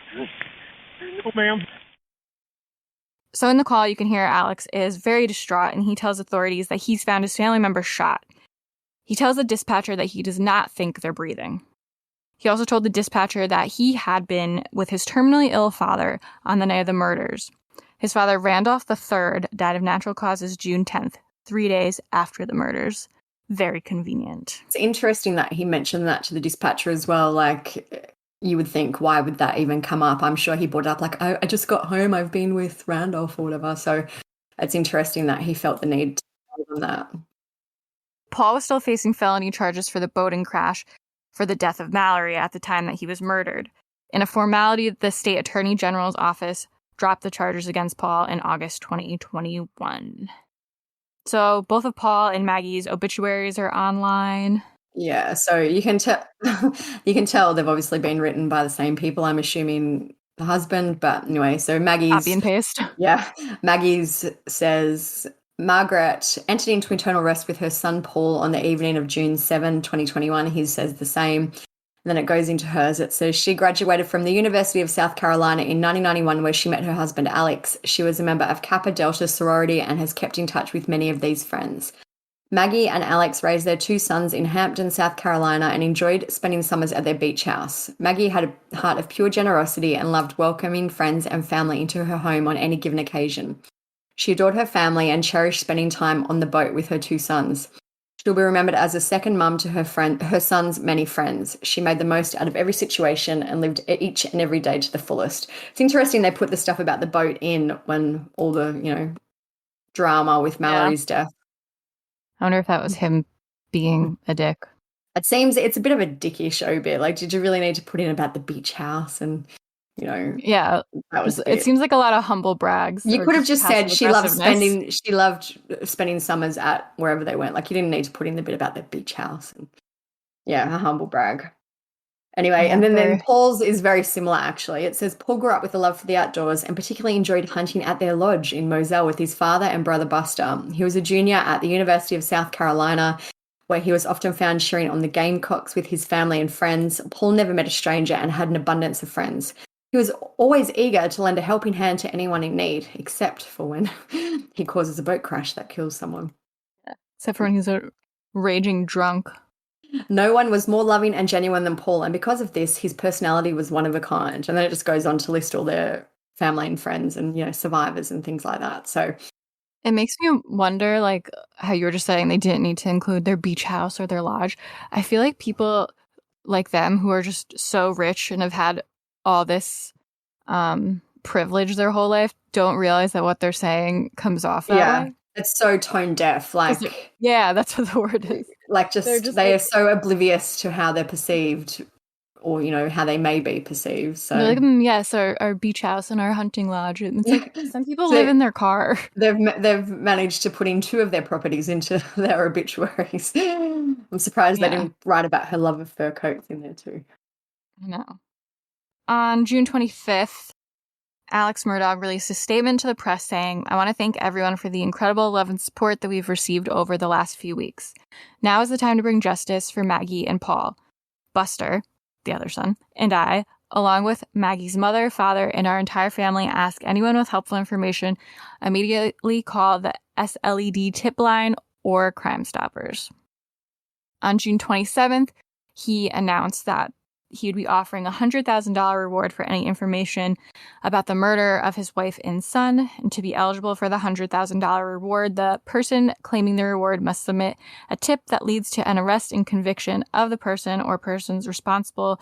No, ma'am.
So in the call, you can hear Alex is very distraught, and he tells authorities that he's found his family member shot. He tells the dispatcher that he does not think they're breathing. He also told the dispatcher that he had been with his terminally ill father on the night of the murders. His father, Randolph III, died of natural causes June 10th, 3 days after the murders. Very convenient.
It's interesting that he mentioned that to the dispatcher as well. Like, you would think, why would that even come up? I'm sure he brought up, like, I just got home, I've been with Randolph or whatever. So it's interesting that he felt the need to tell them that.
Paul was still facing felony charges for the boating crash for the death of Mallory at the time that he was murdered. In a formality, the state attorney general's office dropped the charges against Paul in August 2021. So both of Paul and Maggie's obituaries are online.
Yeah, so you can tell they've obviously been written by the same people, I'm assuming the husband, but anyway, so Maggie's
copy and paste.
Yeah. Maggie's says Margaret entered into eternal rest with her son Paul on the evening of June 7, 2021. He says the same. And then it goes into hers. It says she graduated from the University of South Carolina in 1991, where she met her husband Alex. She was a member of Kappa Delta sorority and has kept in touch with many of these friends. Maggie and Alex raised their 2 sons in Hampton, South Carolina, and enjoyed spending summers at their beach house. Maggie had a heart of pure generosity and loved welcoming friends and family into her home on any given occasion. She adored her family and cherished spending time on the boat with her 2 sons. She'll be remembered as a second mum to her son's many friends. She made the most out of every situation and lived each and every day to the fullest. It's interesting they put the stuff about the boat in when all the, drama with Mallory's death.
I wonder if that was him being a dick.
It seems it's a bit of a dickish obit. Like, did you really need to put in about the beach house and,
Yeah,
that was
it seems like a lot of humble brags.
You could have just said she loved
aggressiveness.
spending summers at wherever they went. Like, you didn't need to put in the bit about the beach house. And, a humble brag. Anyway, and then Paul's is very similar, actually. It says Paul grew up with a love for the outdoors and particularly enjoyed hunting at their lodge in Moselle with his father and brother Buster. He was a junior at the University of South Carolina, where he was often found cheering on the Gamecocks with his family and friends. Paul never met a stranger and had an abundance of friends. He was always eager to lend a helping hand to anyone in need, except for when he causes a boat crash that kills someone.
Except for when he's a raging drunk.
No one was more loving and genuine than Paul, and because of this, his personality was one of a kind. And then it just goes on to list all their family and friends and, survivors and things like that. So
it makes me wonder, like, how you were just saying they didn't need to include their beach house or their lodge. I feel like people like them who are just so rich and have had all this privilege their whole life don't realize that what they're saying comes off that way.
It's so tone deaf. Like,
yeah, that's what the word is.
Like, they are so oblivious to how they're perceived, or how they may be perceived. So
they're like, yes, our beach house and our hunting lodge. And it's like some people live in their car.
They've managed to put in 2 of their properties into their obituaries. I'm surprised they didn't write about her love of fur coats in there too.
I know. On June 25th, Alex Murdaugh released a statement to the press saying, "I want to thank everyone for the incredible love and support that we've received over the last few weeks. Now is the time to bring justice for Maggie and Paul. Buster, the other son, and I, along with Maggie's mother, father, and our entire family, ask anyone with helpful information immediately call the SLED tip line or Crime Stoppers." On June 27th, he announced that he would be offering a $100,000 reward for any information about the murder of his wife and son. And to be eligible for the $100,000 reward, the person claiming the reward must submit a tip that leads to an arrest and conviction of the person or persons responsible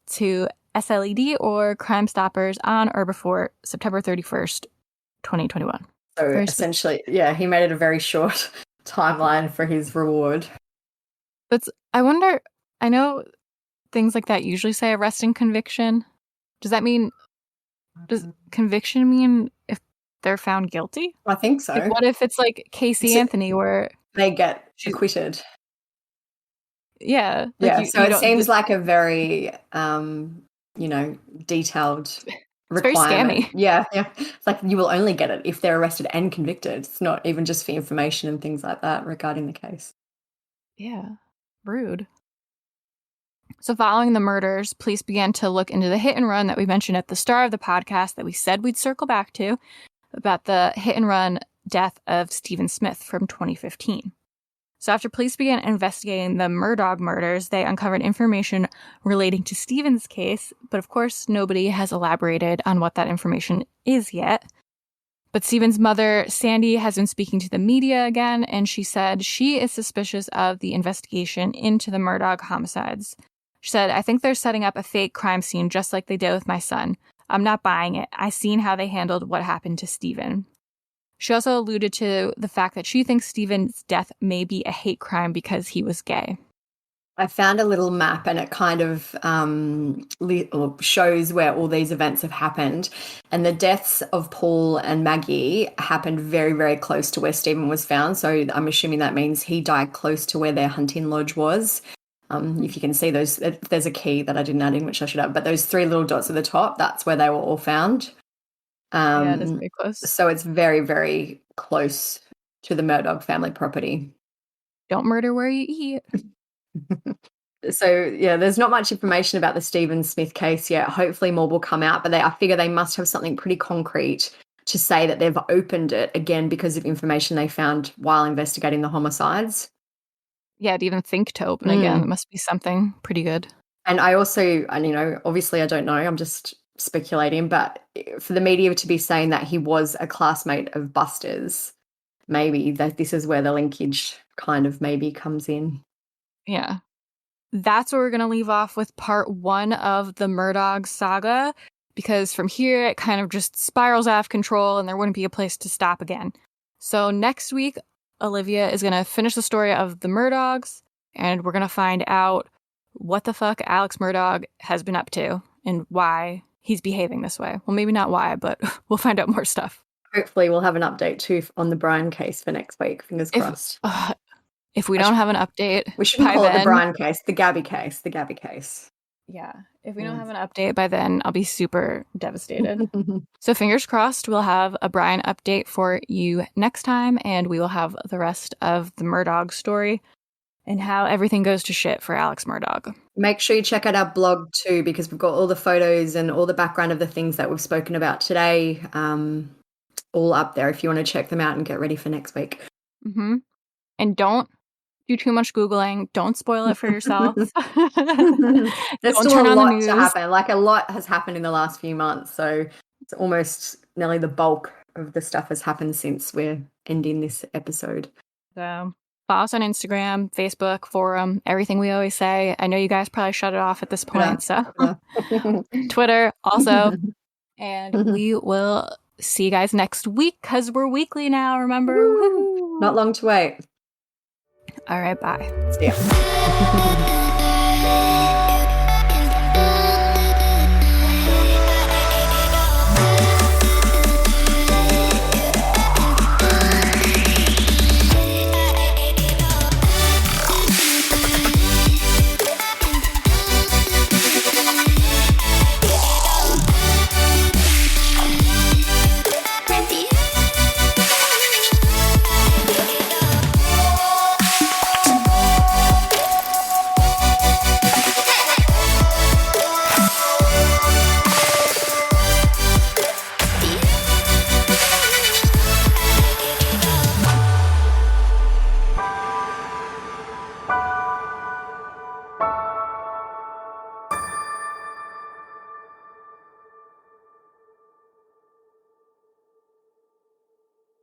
to SLED or Crime Stoppers on or before September 31st, 2021.
So essentially, yeah, he made it a very short timeline for his reward.
But I wonder, I know things like that usually say arrest and conviction. Does conviction mean if they're found guilty?
I think so.
Like, what if it's like Casey Anthony where
they get acquitted?
Yeah.
Like so it seems like a very, detailed requirement.
Very scammy.
Yeah. It's like you will only get it if they're arrested and convicted. It's not even just for information and things like that regarding the case.
Yeah. Rude. So following the murders, police began to look into the hit and run that we mentioned at the start of the podcast that we said we'd circle back to, about the hit and run death of Stephen Smith from 2015. So after police began investigating the Murdaugh murders, they uncovered information relating to Stephen's case, but of course nobody has elaborated on what that information is yet. But Stephen's mother, Sandy, has been speaking to the media again, and she said she is suspicious of the investigation into the Murdaugh homicides. She said, "I think they're setting up a fake crime scene just like they did with my son. I'm not buying it. I seen how they handled what happened to Stephen." She also alluded to the fact that she thinks Stephen's death may be a hate crime because he was gay.
I found a little map and it kind of shows where all these events have happened. And the deaths of Paul and Maggie happened very, very close to where Stephen was found. So I'm assuming that means he died close to where their hunting lodge was. If you can see those, there's a key that I didn't add in, which I should have. But those three little dots at the top, that's where they were all found.
Yeah, it is very close.
So it's very, very close to the Murdaugh family property.
Don't murder where you eat.
So, yeah, there's not much information about the Stephen Smith case yet. Hopefully more will come out, but I figure they must have something pretty concrete to say that they've opened it again because of information they found while investigating the homicides.
Yeah, to even think to open again, it must be something pretty good.
And I also, obviously I don't know, I'm just speculating, but for the media to be saying that he was a classmate of Buster's, maybe that this is where the linkage kind of maybe comes in.
Yeah. That's where we're going to leave off with part 1 of the Murdaugh saga, because from here it kind of just spirals out of control and there wouldn't be a place to stop again. So next week, Olivia is going to finish the story of the Murdaughs, and we're going to find out what the fuck Alex Murdaugh has been up to and why he's behaving this way. Well, maybe not why, but we'll find out more stuff.
Hopefully we'll have an update too on the Brian case for next week. Fingers crossed.
If we don't have an update,
we shouldn't call it the Brian case, the Gabby case, the Gabby case.
Yeah. If we don't have an update by then, I'll be super devastated. So fingers crossed, we'll have a Brian update for you next time, and we will have the rest of the Murdaugh story and how everything goes to shit for Alex Murdaugh.
Make sure you check out our blog too, because we've got all the photos and all the background of the things that we've spoken about today, all up there if you want to check them out and get ready for next week.
Mm-hmm. And don't do too much Googling. Don't spoil it for yourself.
There's still a lot to happen. Like, a lot has happened in the last few months. So it's almost nearly the bulk of the stuff has happened since we're ending this episode.
So follow us on Instagram, Facebook, forum, everything we always say. I know you guys probably shut it off at this point. So Twitter also. And we will see you guys next week because we're weekly now, remember?
Not long to wait.
All right, bye.
See ya.